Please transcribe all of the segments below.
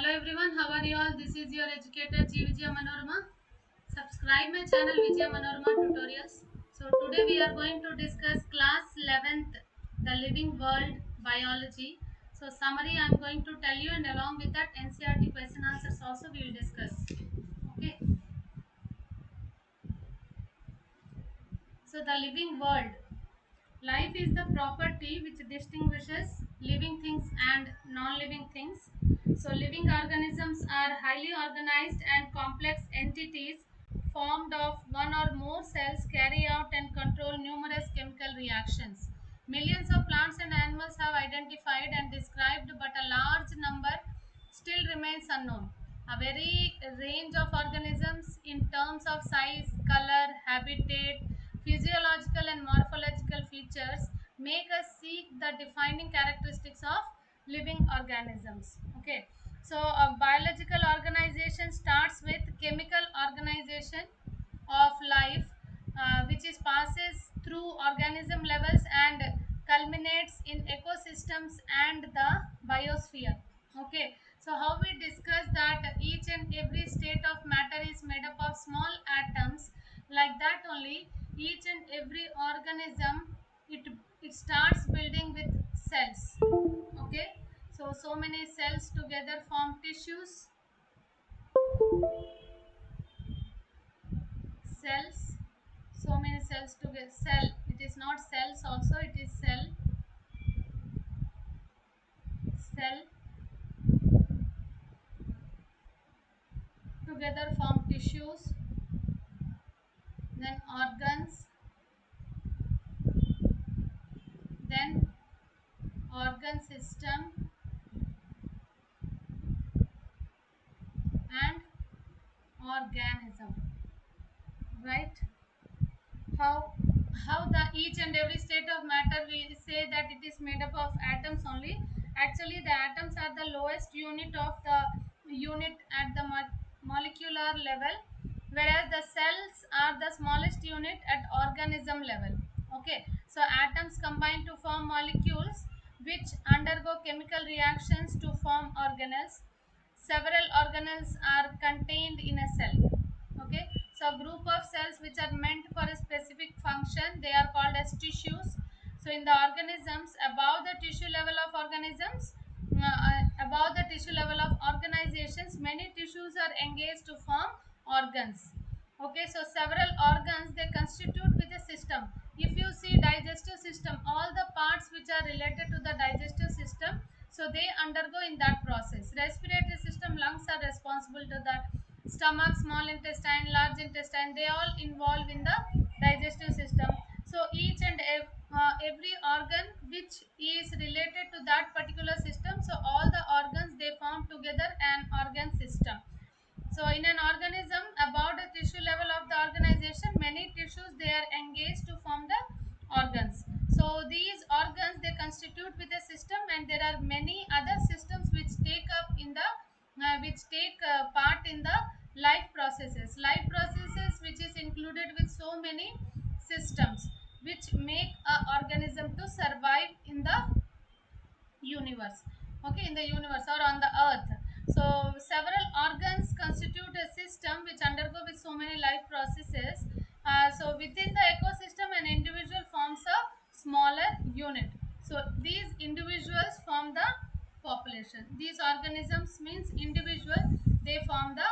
Hello everyone, how are you all? This is your educator G Vijaya Manorama. Subscribe my channel Vijaya Manorama Tutorials. So today we are going to discuss class 11th, the living world biology. So summary I am going to tell you, and along with that NCERT question answers also we will discuss. Okay. So the living world. Life is the property which distinguishes living things and non-living things. So, living organisms are highly organized and complex entities formed of one or more cells, carry out and control numerous chemical reactions. Millions of plants and animals have identified and described, but a large number still remains unknown. A very range of organisms in terms of size, color, habitat, physiological and morphological features make us seek the defining characteristics of living organisms. Okay, so a biological organization starts with chemical organization of life, which is passes through organism levels and culminates in ecosystems and the biosphere. Okay, so how we discuss that each and every state of matter is made up of small atoms, like that only each and every organism, it starts building with cells. Okay, so many cells together form tissues. Cells, so many cells together. Cell, it is not cells also, it is cell. Cell together form tissues, then organs, then organ system, and organism. Right? How the each and every state of matter, we say that it is made up of atoms only. Actually the atoms are the lowest unit of the unit at the molecular level, whereas the cells are the smallest unit at organism level. Okay, so atoms combine to form molecules which undergo chemical reactions to form organelles. Several organelles are contained in a cell. Okay, so group of cells which are meant for a specific function, they are called as tissues. So in the organisms, above the tissue level of organisms, above the tissue level of organizations, many tissues are engaged to form organs. Okay, so several organs, they constitute with a system. If you see digestive system, all the parts which are related to the digestive system, so they undergo in that process. Respiratory system, lungs are responsible to the stomach, small intestine, large intestine, they all involve in the digestive system. So each and every organ which is related to that particular system, so all the organs, they form together an organ system. So in an organism, about the tissue level of the organization, many tissues, they are engaged to form the organs. So these organs, they constitute with a system, and there are many other systems which take up in the which take part in the life processes. Life processes which is included with so many systems which make a organism to survive in the universe. Okay, in the universe or on the earth. So several organs constitute a system which undergo with so many life processes. So within the ecosystem, an individual forms a smaller unit. So these individuals form the population. These organisms means individual, they form the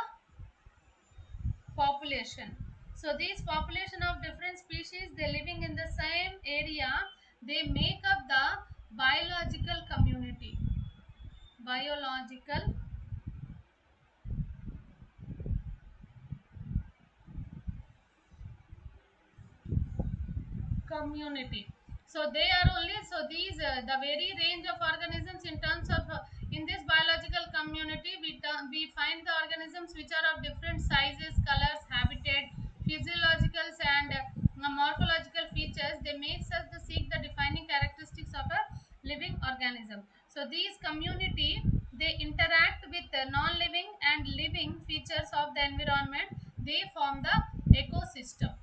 population. So these population of different species, they living in the same area, they make up the biological community. Biological community. So they are only, so these the very range of organisms in terms of in this biological community, we find the organisms which are of different sizes, colors, habitat, physiologicals, and morphological features. They makes us to seek the defining characteristics of a living organism. So these community, they interact with the non-living and living features of the environment. They form the ecosystem.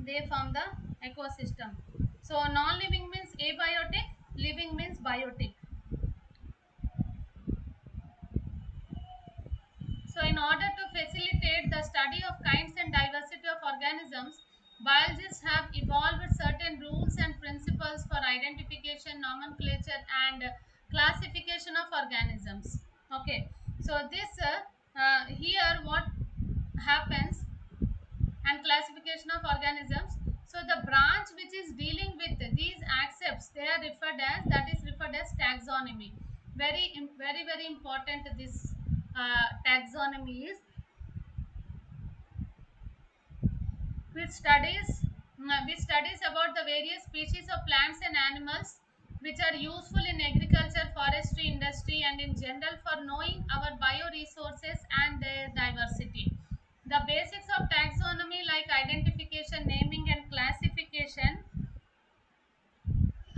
They form the ecosystem. So non-living means abiotic, living means biotic. order to facilitate the study of kinds and diversity of organisms, biologists have evolved certain rules and principles for identification, nomenclature, and classification of organisms. Okay, so this here what happens, and classification of organisms. So the branch which is dealing with these aspects, they are referred as, that is referred as taxonomy. Very important this taxonomy is, which studies about the various species of plants and animals which are useful in agriculture, forestry, industry, and in general for knowing our bioresources and their diversity. The basics of taxonomy, like identification, naming, and classification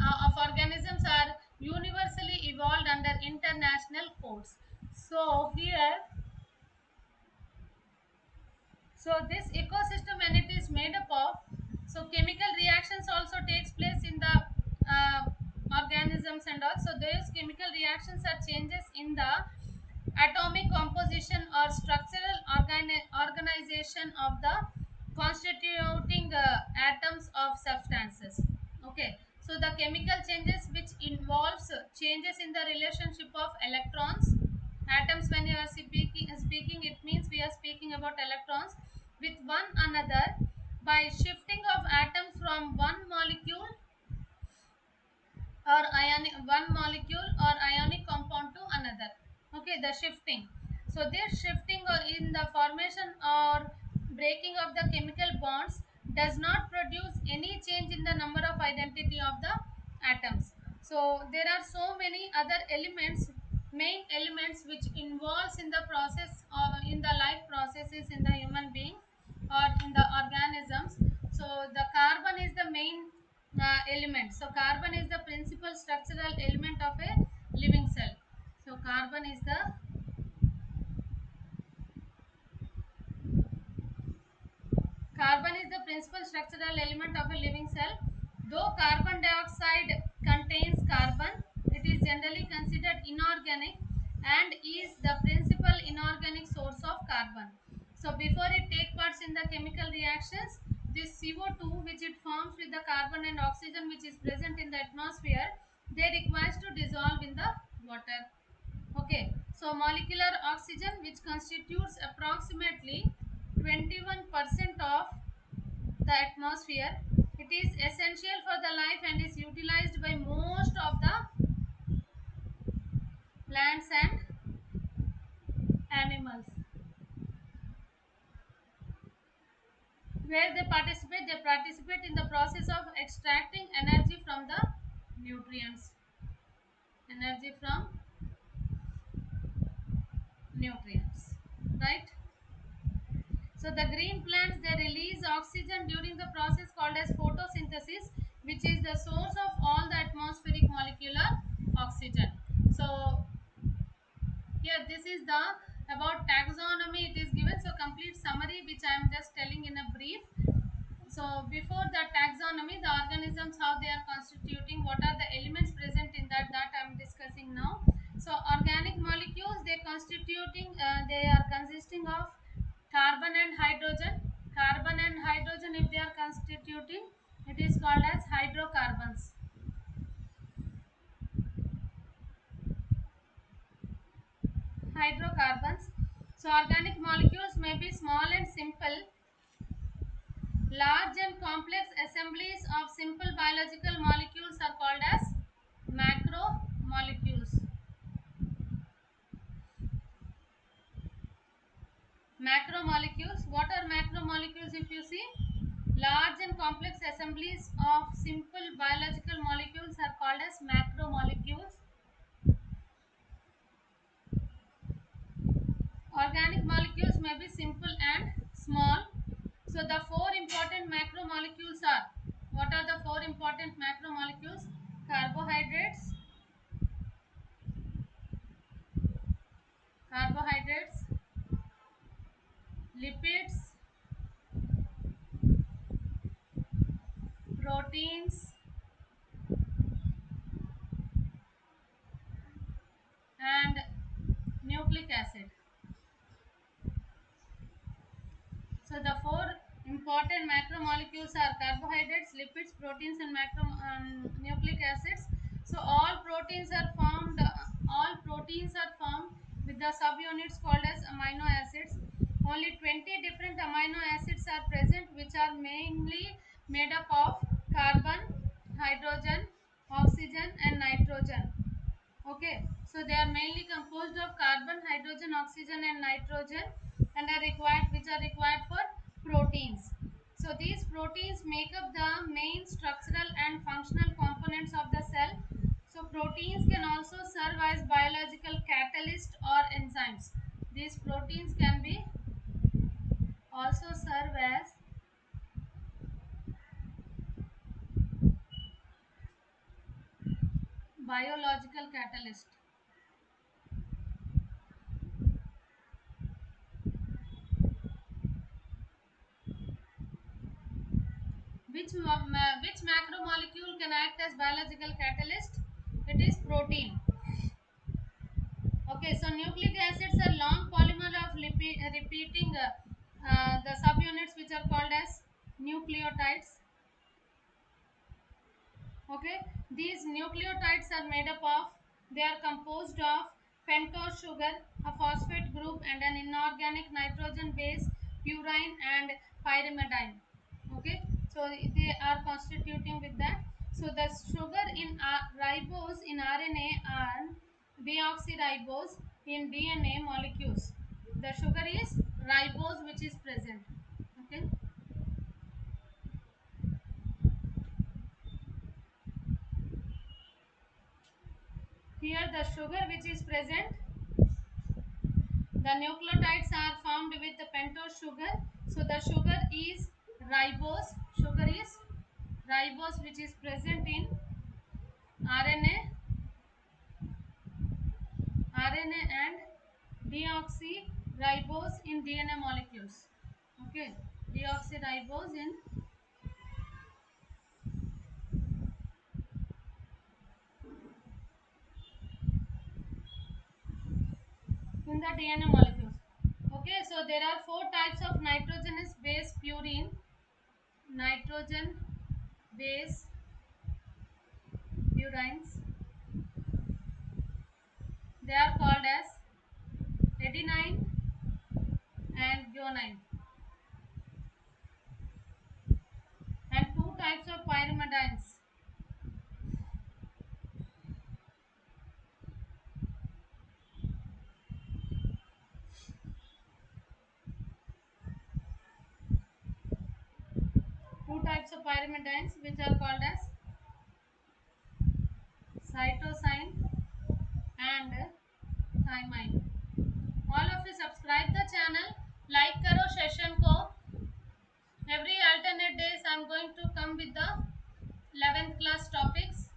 of organisms, are universally evolved under international codes. So here, so this ecosystem, when it is made up of, so chemical reactions also takes place in the uh, organisms, and also those chemical reactions are changes in the atomic composition or structural organization of the constituting atoms of substances. Okay, so the chemical changes which involves changes in the relationship of electrons, atoms. When you are speaking, it means we are speaking about electrons with one another by shifting of atoms from one molecule or ionic compound to another. Okay, the shifting. So this shifting or in the formation or breaking of the chemical bonds does not produce any change in the number of identity of the atoms. So there are so many other elements, main elements, which involves in the process or in the life processes in the human being or in the organisms. So the carbon is the main element. So carbon is the principal structural element of a living cell. So carbon is the principal structural element of a living cell. Though carbon dioxide contains carbon, it is generally considered inorganic and is the principal inorganic source of carbon. So before it take parts in the chemical reactions, this CO2 which it forms with the carbon and oxygen which is present in the atmosphere, they requires to dissolve in the water. Okay, so molecular oxygen, which constitutes approximately 21% of the atmosphere, it is essential for the life and is utilized by most of the plants and animals. Where they participate in the process of extracting energy from the nutrients. Energy from nutrients, right? So the green plants, they release oxygen during the process called as photosynthesis, which is the source of all the atmospheric molecular oxygen. So here this is the about taxonomy it is given. So complete summary which I am just telling in a brief. So before the taxonomy, the organisms, how they are constituting, what are the elements present in that I am discussing now. So organic molecules, they are consisting of carbon and hydrogen. Carbon and hydrogen, if they are constituting, it is called as hydrocarbons. Hydrocarbons. So organic molecules may be small and simple. Large and complex assemblies of simple biological molecules are called as macromolecules. Macromolecules. What are macromolecules? If you see, large and complex assemblies of simple biological molecules are called as macromolecules. Organic molecules may be simple and small. So the four important macromolecules are, what are the four important macromolecules? Carbohydrates, carbohydrates, lipids, proteins, and nucleic acid. important macromolecules are carbohydrates, lipids, proteins, and nucleic acids. So all proteins are formed with the subunits called as amino acids. Only 20 different amino acids are present, which are mainly made up of carbon, hydrogen, oxygen, and nitrogen. Okay, so they are mainly composed of carbon, hydrogen, oxygen, and nitrogen, and which are required for proteins. So these proteins make up the main structural and functional components of the cell. So proteins can also serve as biological catalyst or enzymes. These proteins can be also serve as biological catalyst. Which macromolecule can act as biological catalyst? It is protein. Okay, so nucleic acids are long polymer of repeating the subunits, which are called as nucleotides. Okay, these nucleotides are made up of, they are composed of pentose sugar, a phosphate group, and an inorganic nitrogen base, purine and pyrimidine. Okay, so they are constituting with that. So the sugar in ribose in RNA and deoxyribose in DNA molecules. The sugar is ribose, which is present. Okay, here the sugar which is present, the nucleotides are formed with the pentose sugar. So the sugar is ribose. Sugar is ribose, which is present in RNA, RNA and deoxyribose in DNA molecules. Okay, deoxyribose in the DNA molecules. Okay, so there are four types of nitrogenous base purine. Nitrogen base purines. They are called as adenine and guanine. And two types of pyrimidines. Two types of pyrimidines, which are called as cytosine and thymine. All of you subscribe the channel, like करो session को. Every alternate days I am going to come with the 11th class topics.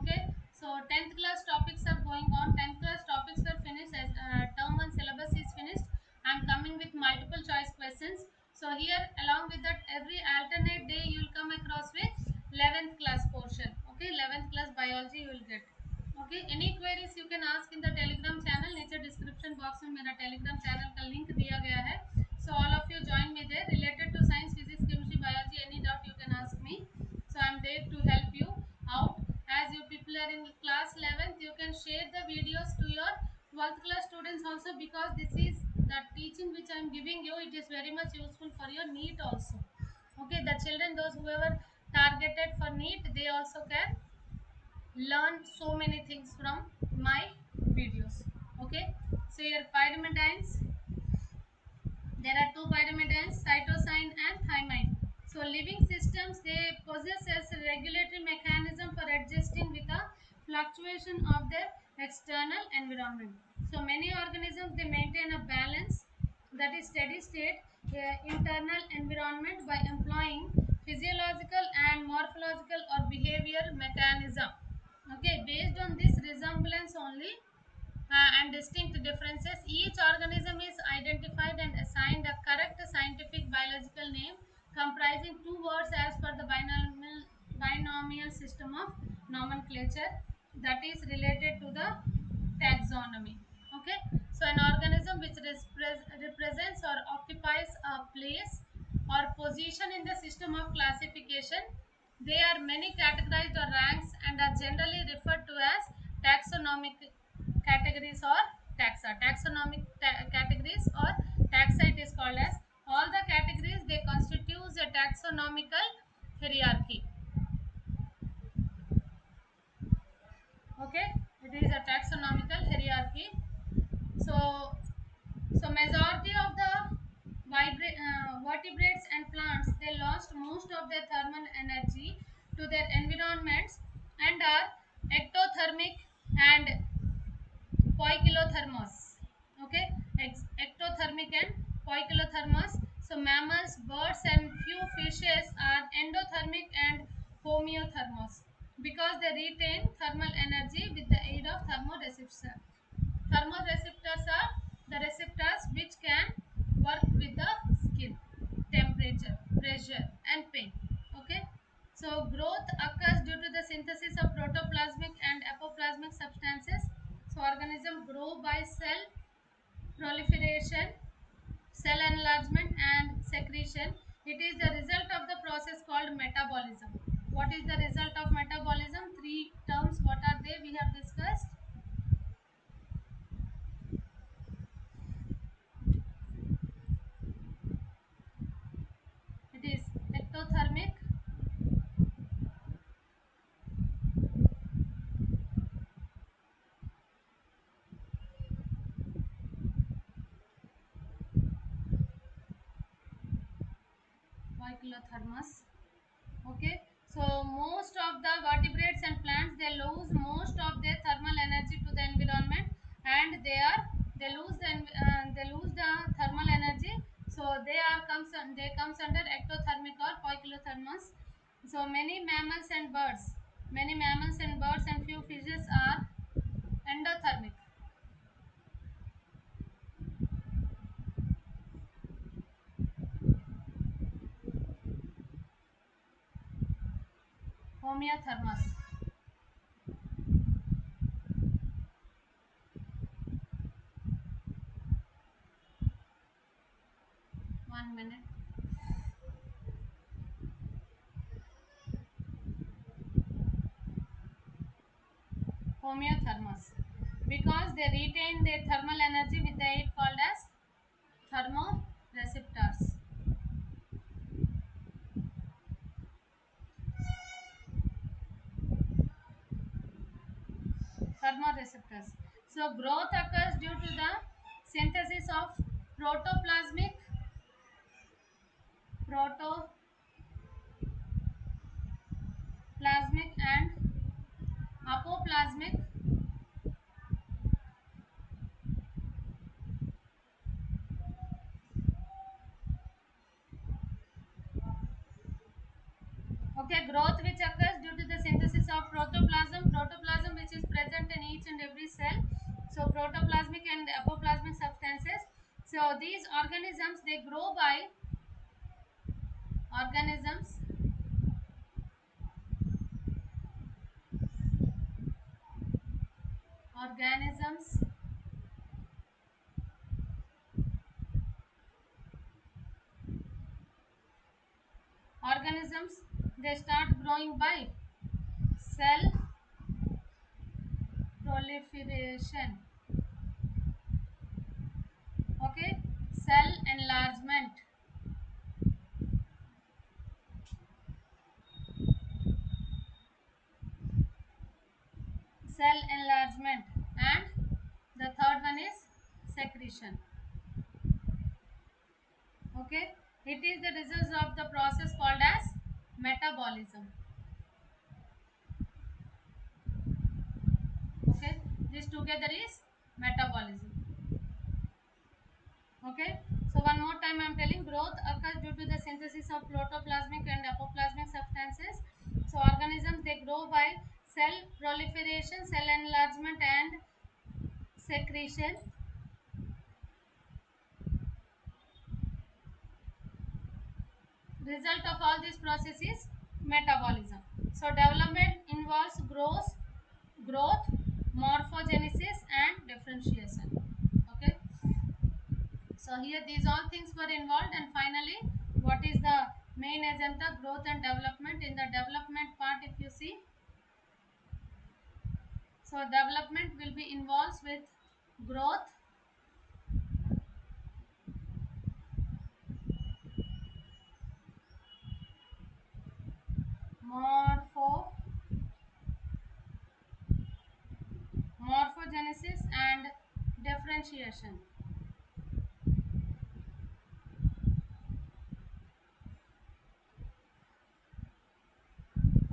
Okay, so 10th class topics are going on. 10th class topics are finished as term 1 syllabus is finished. I am coming with multiple choice questions. So here along with that, every alternate day you will come across with 11th class portion. Okay, 11th class biology you will get. Okay, any queries you can ask in the telegram channel. नीचे description box में मेरा telegram channel का link दिया गया है. So all of you join me there. Related to science, physics, chemistry, biology, any doubt you can ask me. So I am there to help you out. As you people are in class 11th, you can share the videos to your 12th class students also, because this is the teaching which I am giving you. It is very much useful for your NEET also. Okay, the children, those whoever targeted for NEET, they also can learn so many things from my videos. Okay, so your pyrimidines, there are two pyrimidines, cytosine and thymine. So living systems, they possess as a regulatory mechanism for adjusting with the fluctuation of their external environment. So many organisms, they maintain a balance, that is steady state internal environment, by employing physiological and morphological or behavior mechanism. Okay, based on this resemblance only and distinct differences, each organism is identified and assigned a correct scientific biological name comprising two words as per the binomial system of nomenclature, that is related to the taxonomy. Okay, so an organism which represents or occupies a place or position in the system of classification. They are many categorized or ranks and are generally referred to as taxonomic categories or taxa. Taxonomic categories or taxa it is called as. All the categories they constitute a taxonomical hierarchy. Okay, it is a taxonomical hierarchy. So majority of the vertebrates and plants they lost most of their thermal energy to their environments and are ectothermic and poikilothermos. Okay, ectothermic and poikilothermos. So mammals, birds, and few fishes are endothermic and homeothermos because they retain thermal energy with the aid of thermoreceptors. Thermoreceptors are the receptors which can work with the skin, temperature, pressure, and pain. Okay. So growth occurs due to the synthesis of protoplasmic and apoplasmic substances. So organisms grow by cell proliferation, cell enlargement, and secretion. It is the result of the process called metabolism. What is the result of metabolism? Three terms. What are they? We have discussed. It is ectothermic, poikilothermos. Okay, so most of the vertebrates and plants they lose most of their thermal energy to the environment, and they lose the thermal energy. So they comes under ectothermic or poikilothermos. So many mammals and birds and few fishes are endothermic, homeothermos. 1 minute. Homeothermos because they retain their thermal energy with the aid called as thermoreceptors. Thermoreceptors. So growth occurs due to the synthesis of protoplasmic, protoplasmic and apoplasmic okay growth which occurs due to the synthesis of protoplasm which is present in each and every cell. So protoplasmic and apoplasmic substances. So these organisms they grow by organisms organisms organisms they start growing by cell proliferation. Okay, cell enlargement, cell enlargement, and the third one is secretion. Okay, it is the result of the process called as metabolism. Okay, this together is metabolism. Okay, so one more time I am telling growth occurs due to the synthesis of protoplasmic and apoplasmic substances. So organisms they grow by cell proliferation, cell enlargement, and secretion. Result of all these processes is metabolism. So development involves growth, morphogenesis, and differentiation. Okay, so here these all things were involved, and finally what is the main agenda? Growth and development. In the development part, if you see, so development will be involved with growth, morpho morphogenesis and differentiation.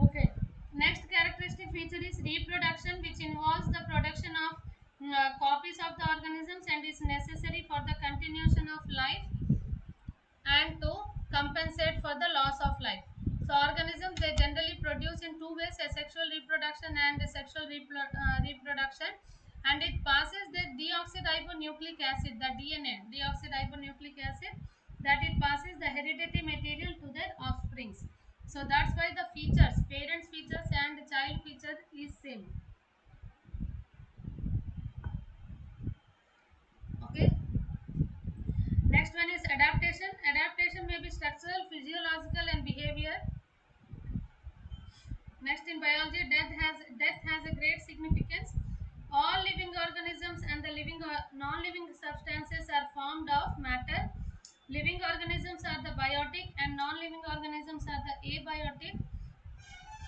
Okay. Next characteristic feature is reproduction, which involves the production of copies of the organisms and is necessary for the continuation of life and to compensate for the loss of life. So organisms, they generally produce in two ways: asexual reproduction and sexual reproduction, and it passes the deoxyribonucleic acid, the DNA, deoxyribonucleic acid, that it passes the hereditary material to their offsprings. So that's why the features, parents features and child feature is same. Okay. Next one is adaptation. Adaptation may be structural, physiological and behavior. Next, in biology, death has a great significance. All living organisms and the living or non-living substances are formed of matter. Living organisms are the biotic and non-living organisms are the abiotic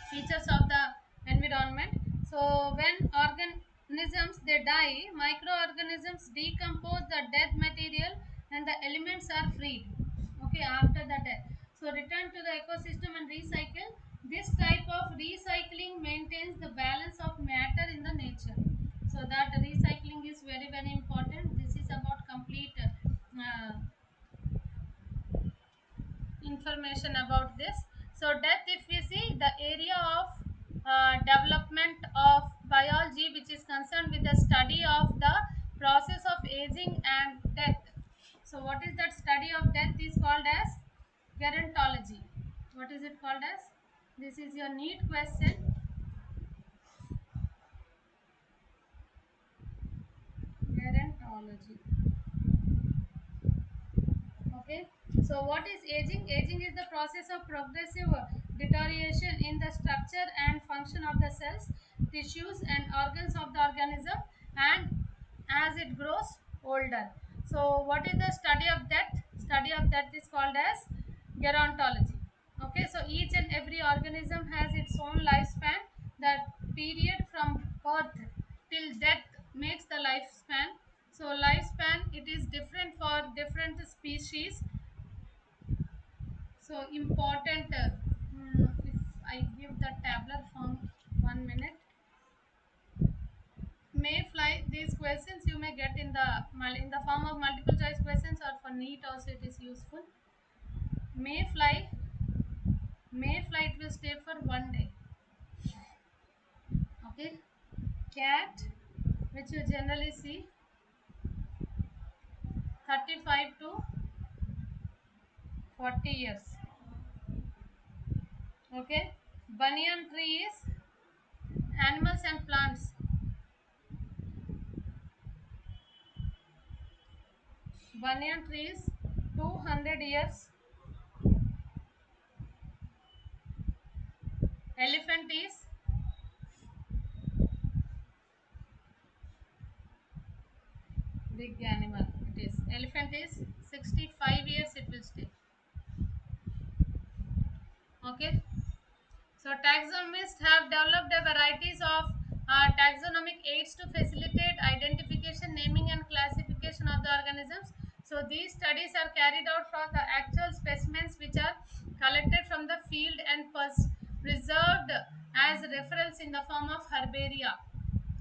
features of the environment. So when organisms, they die, microorganisms decompose the dead material and the elements are freed, okay, after the death. So return to the ecosystem and recycle. This type of recycling maintains the balance of matter in the nature. So that recycling is very very important. This is about complete information about this. So death, if we see the area of development of biology which is concerned with the study of the process of aging and death. So what is that study of death is called as gerontology. What is it called as? This is your neat question. Gerontology. Okay. So what is aging? Aging is the process of progressive deterioration in the structure and function of the cells, tissues and organs of the organism, and as it grows older. So what is the study of death? Study of death is called as gerontology. Okay, so each and every organism has its own lifespan. The period from birth till death makes the lifespan. So lifespan, it is different for different species. So important, if I give the tabular form, 1 minute. May fly, these questions you may get in the form of multiple choice questions, or for NEET also it is useful. May fly, it will stay for 1 day. Okay. Cat, which you generally see 35 to 40 years. Okay. Banyan tree is animals and plants. Banyan tree is 200 years. Elephant is big animal. It is elephant is 65 years it will stay. Okay. So taxonomists have developed a varieties of taxonomic aids to facilitate identification, naming and classification of the organisms. So these studies are carried out from the actual specimens which are collected from the field and preserved as reference in the form of herbaria.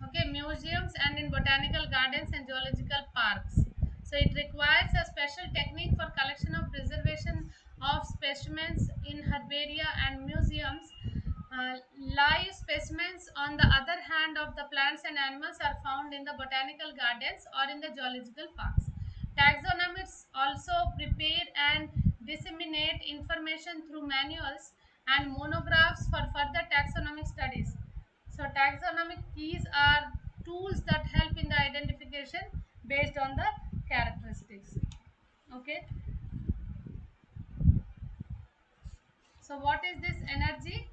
Okay, museums and in botanical gardens and zoological parks. So it requires a special technique for collection of preservation of specimens in herbaria and museums. Live specimens, on the other hand, of the plants and animals are found in the botanical gardens or in the zoological parks. Taxonomists also prepare and disseminate information through manuals and monographs for further taxonomic studies. So taxonomic keys are tools that help in the identification based on the characteristics. Okay. So what is this energy?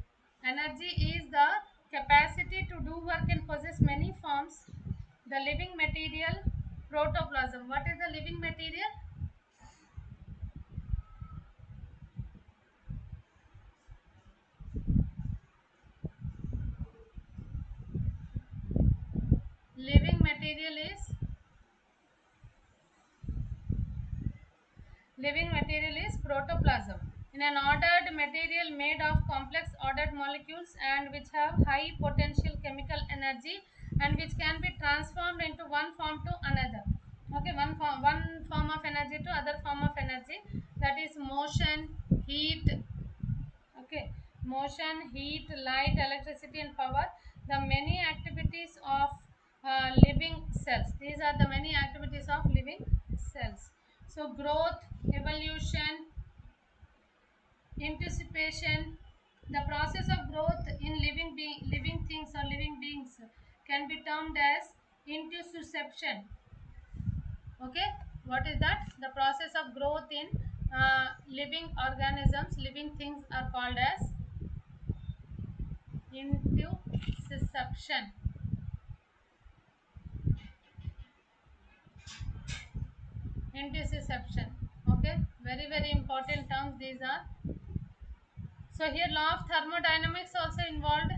Energy is the capacity to do work and possess many forms. The living material, protoplasm. What is the living material? Living material is protoplasm. In an ordered material made of complex ordered molecules and which have high potential chemical energy and which can be transformed into one form to another. Okay, one form of energy to other form of energy, that is motion, heat. Okay, motion, heat, light, electricity and power, the many activities of living cells. These are the many activities of living cells. So growth, evolution, anticipation, the process of growth in living things or living beings can be termed as intussusception. Okay, what is that? The process of growth in living organisms, living things are called as intussusception. Intussusception. Okay, very important terms these are. So here law of thermodynamics also involved.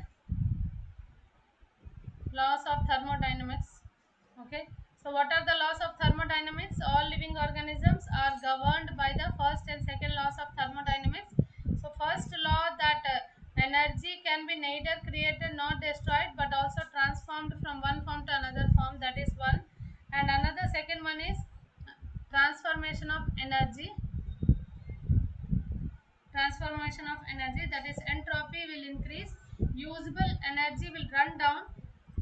Laws of thermodynamics. Okay, so what are the laws of thermodynamics? All living organisms are governed by the first and second laws of thermodynamics. So first law, that energy can be neither created nor destroyed but also transformed from one form to another form, that is one. And another second one is transformation of energy. Transformation of energy, that is entropy will increase, usable energy will run down,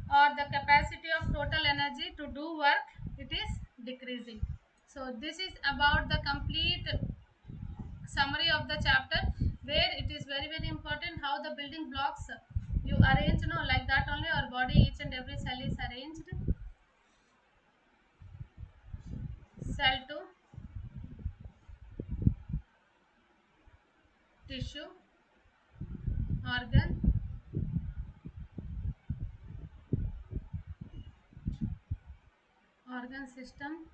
or the capacity of total energy to do work, it is decreasing. So this is about the complete summary of the chapter, where it is very important how the building blocks you arrange, like that only our body, each and every cell is arranged. Cell to tissue, organ, organ system.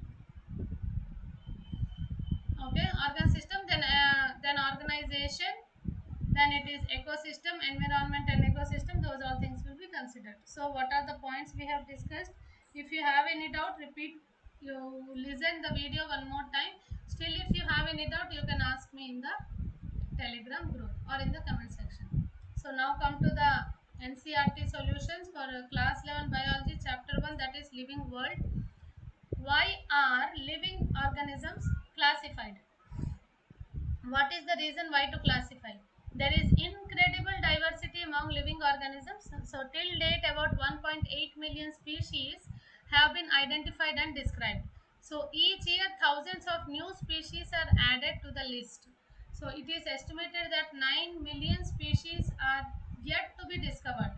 Okay, organ system, then organization, then it is ecosystem, environment and ecosystem, those all things will be considered. So what are the points we have discussed? If you have any doubt, repeat, you listen the video one more time. Still, if you have any doubt, you can ask me in the telegram group or in the comment section. So now come to the NCRT solutions for class 11 biology chapter 1, that is living world. Why are living organisms classified? What is the reason why to classify? There is incredible diversity among living organisms. So till date about 1.8 million species have been identified and described. So each year thousands of new species are added to the list. So it is estimated that 9 million species are yet to be discovered.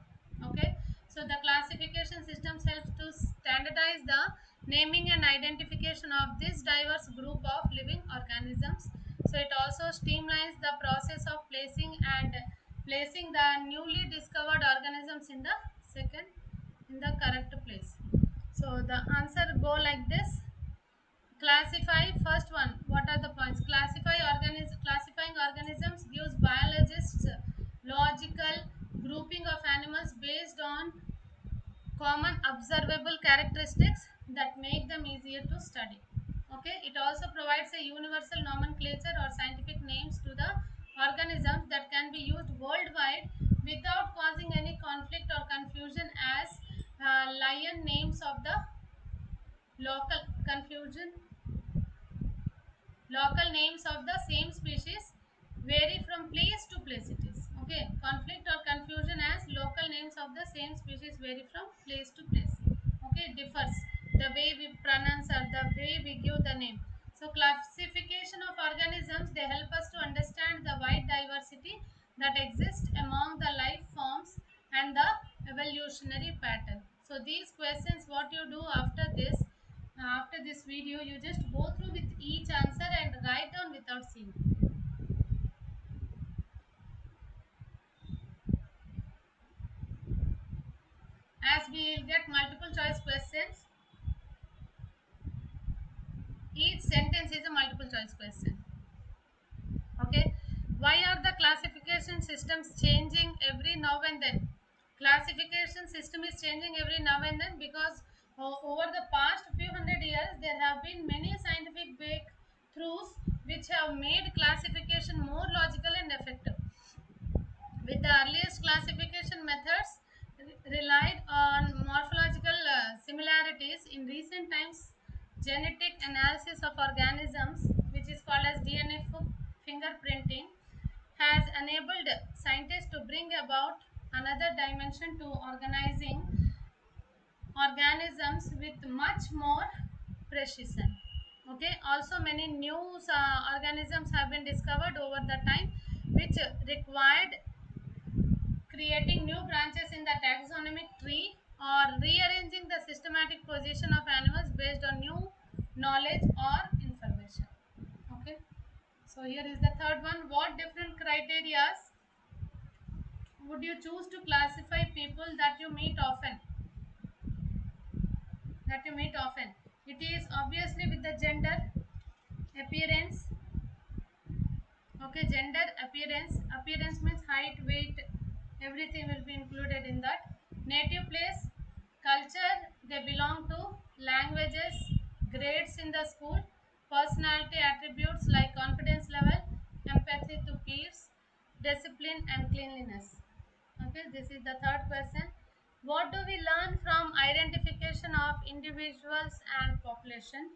Okay, so the classification systems helps to standardize the naming and identification of this diverse group of living organisms. So it also streamlines the process of placing the newly discovered organisms in the second in the correct place. So the answer go like this. Classify, first one, what are the points? Classifying organisms gives biologists logical grouping of animals based on common observable characteristics that make them easier to study. Okay, it also provides a universal nomenclature or scientific names to the organisms that can be used worldwide without causing any conflict or confusion, as lion names of the local confusion local names of the same species vary from place to place. It is okay, conflict or confusion, as local names of the same species vary from place to place. Okay, it differs the way we pronounce or the way we give the name. So classification of organisms, they help us to understand the wide diversity that exists among the life forms and the evolutionary pattern. So these questions, what you do after this video, you just go through with each answer and write down without seeing. we will get multiple choice questions. Each sentence is a multiple choice question. Okay, why are the classification systems changing every now and then? Classification system is changing every now and then because over the past few hundred years there have been many scientific breakthroughs which have made classification more logical and effective. With the earliest classification methods relied on morphological similarities. In recent times, genetic analysis of organisms, which is called as DNA fingerprinting, has enabled scientists to bring about another dimension to organizing organisms with much more precision. Okay, also many new organisms have been discovered over the time which required creating new branches in the taxonomic tree or rearranging the systematic position of animals based on new knowledge or information. Okay, so here is the third one. What different criteria would you choose to classify people that you meet often? It is obviously with the gender, appearance. Okay, gender, appearance means height, weight, everything will be included in that. Native place, culture they belong to, languages, grades in the school, personality attributes like confidence level, empathy to peers, discipline and cleanliness. Okay, this is the third question. What do we learn from identification of individuals and population?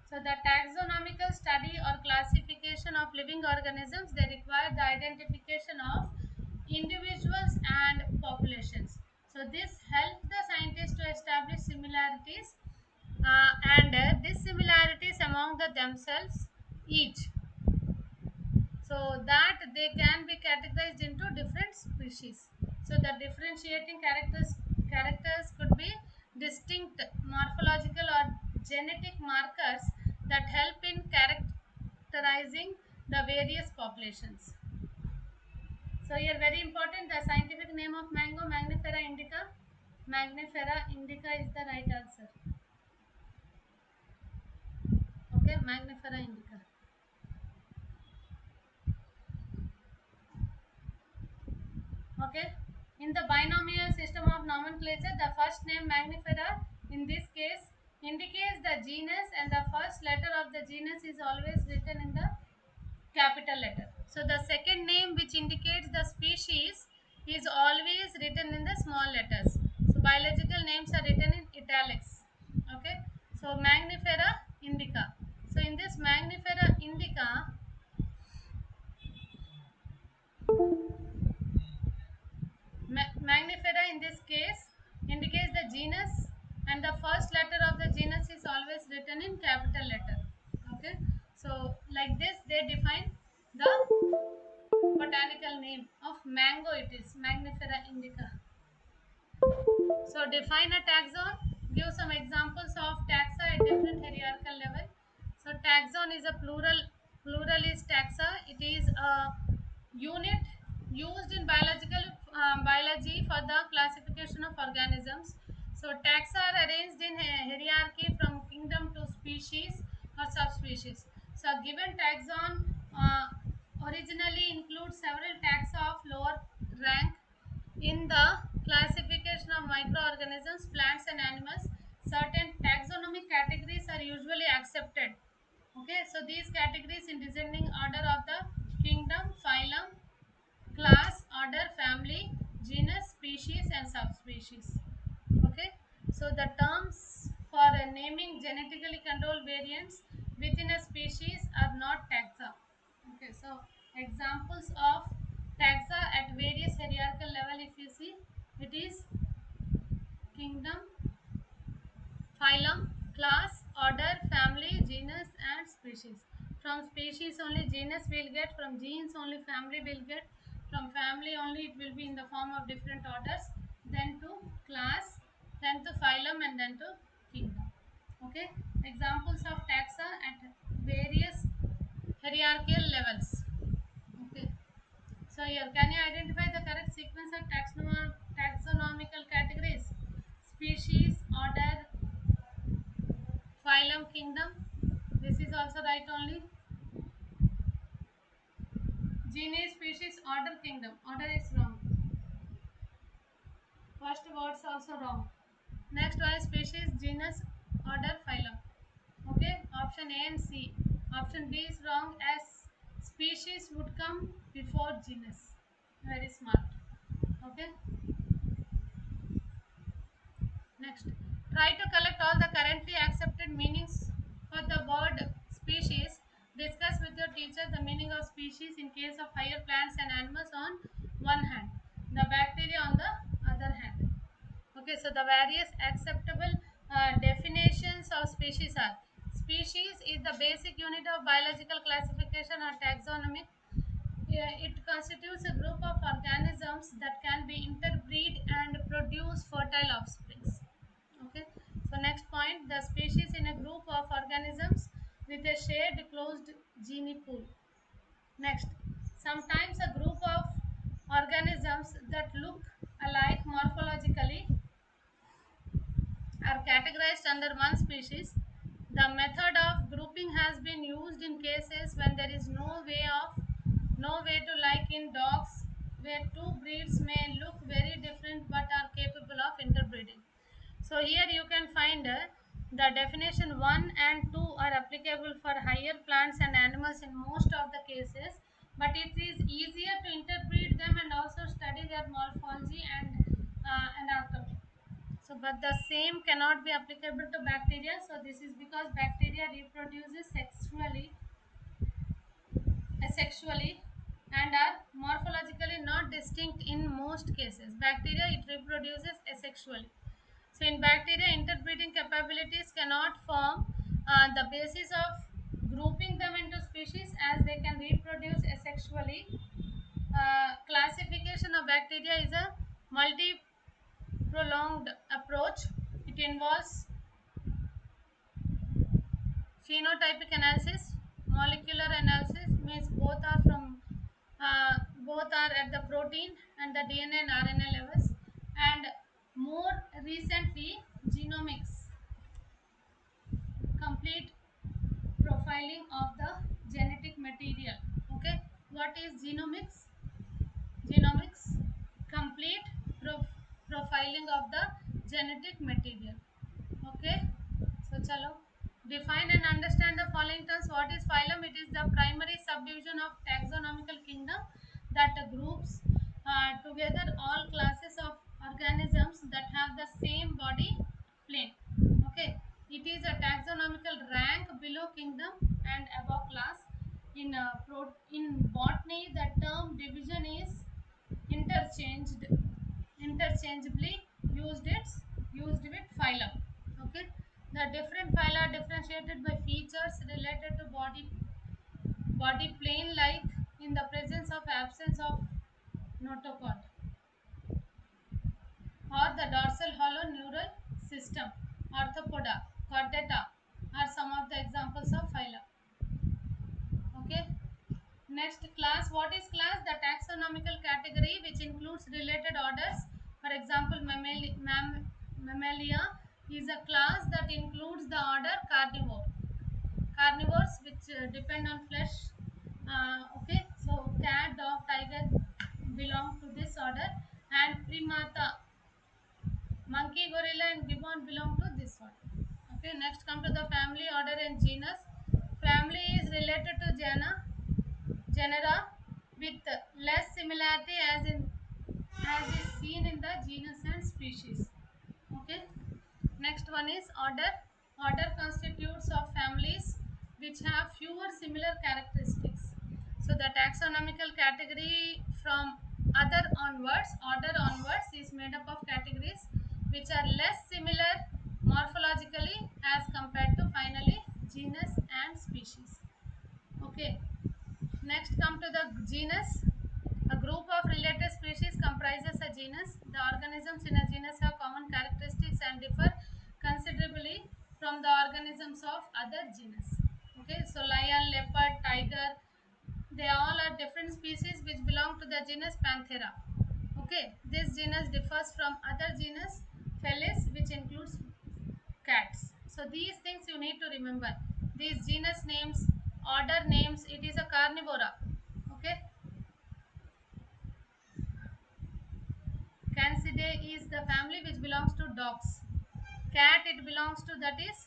So the taxonomical study or classification of living organisms, they require the identification of individuals and populations. So this helps the scientists to establish similarities and these similarities among themselves each, so that they can be categorized into different species. So the differentiating characters could be distinct morphological or genetic markers that help in characterizing the various populations. So here very important, the scientific name of mango, Mangifera indica. Mangifera indica is the right answer. Okay, Mangifera indica. Okay, in the binomial system of nomenclature, the first name Mangifera in this case indicates the genus, and the first letter of the genus is always written in the capital letter. So the second name which indicates the species is always written in the small letters. So biological names are written in italics. Okay, so Mangifera indica. So in this Mangifera indica, Mangifera in this case indicates the genus, and the first letter of the genus is always written in capital letter. Okay, so like this they define the botanical name of mango. It is Mangifera indica. So define a taxon. Give some examples of taxa at different hierarchical level. So taxon is a pluralist taxa. It is a unit used in biology for the classification of organisms. So taxa are arranged in a hierarchy from kingdom to species or subspecies. So a given taxon originally includes several taxa of lower rank. In the classification of microorganisms, plants and animals, certain taxonomic categories are usually accepted. Okay, so these categories in descending order of the kingdom, phylum, class, order, family, genus, species and subspecies. Okay, so the terms for naming genetically controlled variants within a species are not taxa. Okay, so examples of taxa at various hierarchical level, if you see, it is kingdom, phylum, class, order, family, genus and species. From species only genus will get, from genes only family will get, from family only it will be in the form of different orders, then to class, then to phylum and then to kingdom. Okay, examples of taxa at various hierarchical levels. Okay, so here can you identify the correct sequence of taxonomical categories? also write only. Genus, species, order, kingdom. Order is wrong. First words also wrong. Next one is species, genus, order, phylum. Okay, option A and C. Option B is wrong as species would come before genus. Very smart. Okay. Next, try to collect all the currently accepted meanings for the word species. Discuss with your teacher the meaning of species in case of higher plants and animals on one hand, the bacteria on the other hand. Okay, so the various acceptable definitions of species are: species is the basic unit of biological classification or taxonomy. It constitutes a group of organisms that can be interbreed and produce fertile offsprings. Okay, so next point, the species in a group of organisms with a shared closed gene pool. Next, sometimes a group of organisms that look alike morphologically are categorized under one species. The method of grouping has been used in cases when there is no way to, like in dogs, where two breeds may look very different but are capable of interbreeding. So here you can find the definition 1 and 2 are applicable for higher plants and animals in most of the cases, but it is easier to interbreed them and also study their morphology and anatomy. So, but the same cannot be applicable to bacteria. So, this is because bacteria reproduces asexually and are morphologically not distinct in most cases. Bacteria, it reproduces asexually. So, in bacteria, interbreeding capabilities cannot form the basis of grouping them into species, as they can reproduce asexually. Classification of bacteria is a multi-pronged approach. It involves phenotypic analysis, molecular analysis, means both are at the protein and the DNA and RNA levels, and more recently genomics, complete profiling of the genetic material. Okay, what is genomics? Genomics, complete profiling of the genetic material. Okay, so chalo, define and understand the following terms. What is phylum? It is the primary subdivision of taxonomical kingdom that groups together all classes of organisms that have the same body plane. Okay, it is a taxonomical rank below kingdom and above class. In botany, the term division is interchanged interchangeably used with phylum. Okay, the different phyla are differentiated by features related to body plane, like in the presence of absence of notochord or the dorsal hollow neural system. Arthropoda, chordata are some of the examples of phyla. Okay, next, class. What is class? The taxonomical category which includes related orders. For example, Mammalia is a class that includes the order carnivore. Carnivores which depend on flesh. Okay, so cat, dog, tiger belong to this order, and primata, monkey, gorilla, and gibbon belong to this order. Okay, next come to the family, order, and genus. Family is related to genera with less similarity as is seen in the genus and species. Okay, next one is order. Order constitutes of families which have fewer similar characteristics. So the taxonomical category from order onwards is made up of categories which are less similar morphologically as compared to finally genus and species. Okay, next come to the genus. A group of related species comprises a genus. The organisms in a genus have common characteristics and differ considerably from the organisms of other genus. Okay, so lion, leopard, tiger, they all are different species which belong to the genus Panthera. Okay, this genus differs from other genus Felis, which includes cats. So these things you need to remember. these genus names, order names, it is a carnivora. Okay, Canidae is the family which belongs to dogs. Cat, it belongs to, that is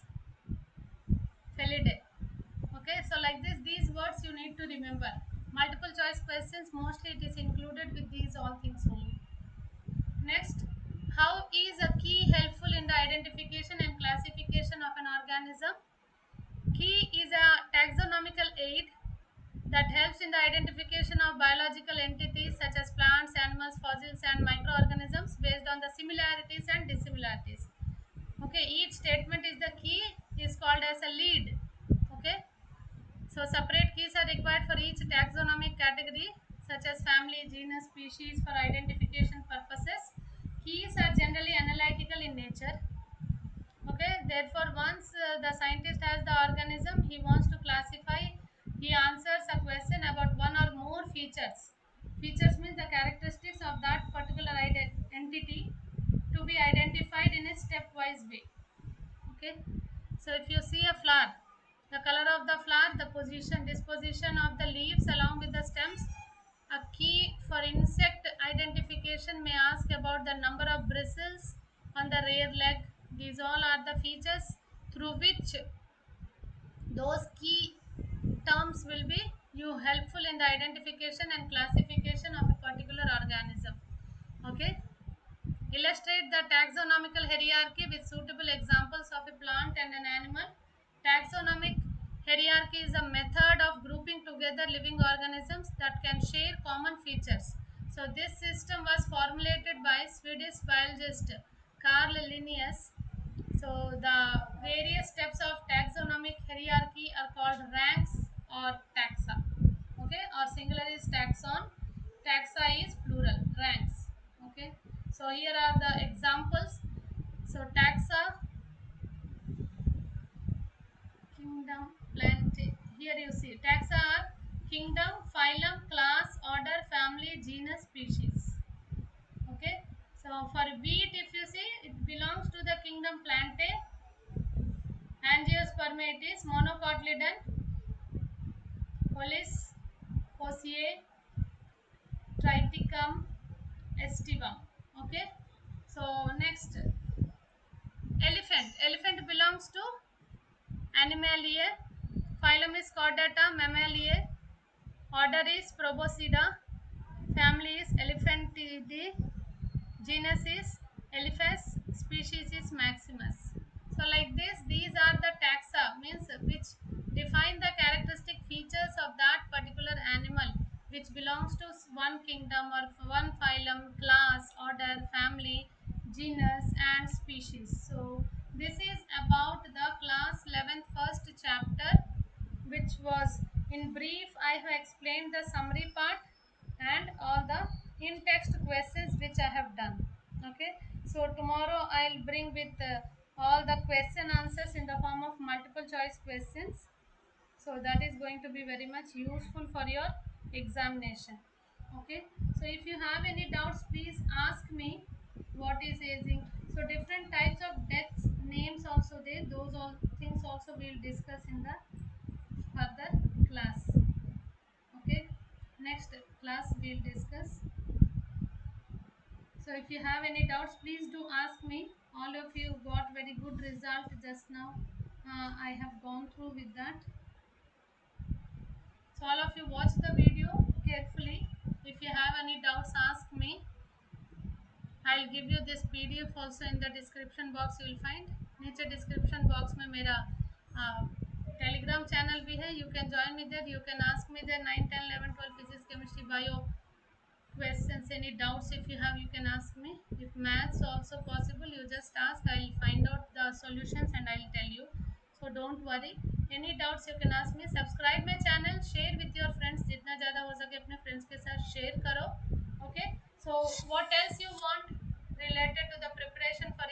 Felidae. Okay, so like this, these words you need to remember. Multiple choice questions, mostly it is included with these all things only. Next, how is a key helpful in the identification and classification of an organism? Key is a taxonomical aid that helps in the identification of biological entities such as plants, animals, fossils, and microorganisms based on the similarities and dissimilarities. Okay, each statement is the key is called as a lead. Okay, so separate keys are required for each taxonomic category such as family, genus, species for identification purposes. Keys are generally analytical in nature. Okay, therefore once the scientist has the organism he wants to classify, he answers a question about one or more features. Features means the characteristics of that particular entity to be identified in a stepwise way. Okay, so if you see a flower, the color of the flower, the position disposition of the leaves along with the stems. A key for insect identification may ask about the number of bristles on the rear leg. These all are the features through which those key terms will be you helpful in the identification and classification of a particular organism. Okay, illustrate the taxonomical hierarchy with suitable examples of a plant and an animal. Taxonomic hierarchy is a method of grouping together living organisms that can share common features. So this system was formulated by Swedish biologist Carl Linnaeus. So the various steps of taxonomic hierarchy are called ranks or taxa. Okay, or singular is taxon, taxa is plural, ranks. Okay, so here are the examples. So taxa, kingdom, plant. Here you see taxa are kingdom, phylum, class, order, family, genus, species. Okay, so for wheat, if you see, it belongs to the kingdom Plantae. Angiospermatis, monocotyledon, Polis, Phociae, Triticum, Estivum. Okay, so next, elephant. Elephant belongs to Animaliae. Phylum is Chordata, Mammaliae. Order is Proboscidea. Family is Elephantidae. Genus is Elephas. Species is Maximus. So like this, these are the taxa, means which define the characteristic features of that particular animal which belongs to one kingdom or one phylum, class, order, family, genus and species. So this is about the class 11th first chapter, which was in brief. I have explained the summary part and all the in-text questions which I have done. Okay, so tomorrow I'll bring with all the question answers in the form of multiple choice questions. So that is going to be very much useful for your examination. Okay, so if you have any doubts, please ask me. What is aging? So different types of deaths names also there. Those all things also we'll discuss in the further class. Okay, next class we'll discuss. So if you have any doubts, please do ask me. All of you got very good result just now. I have gone through with that. So all of you watch the video carefully. If you have any doubts, ask me. I'll give you this PDF also in the description box. You will find नीचे description box में मेरा Telegram channel भी है. You can join me there. You can ask me there 9, 10, 11, 12 physics, chemistry, bio questions. Any doubts if you have, you can ask me. If maths also possible, you just ask. I'll find out the solutions and I'll tell you. So don't worry. Any doubts you can ask me. Subscribe my channel, share with your friends. जितना ज़्यादा हो सके अपने friends के साथ share करो. Okay, so what else you want related to the preparation for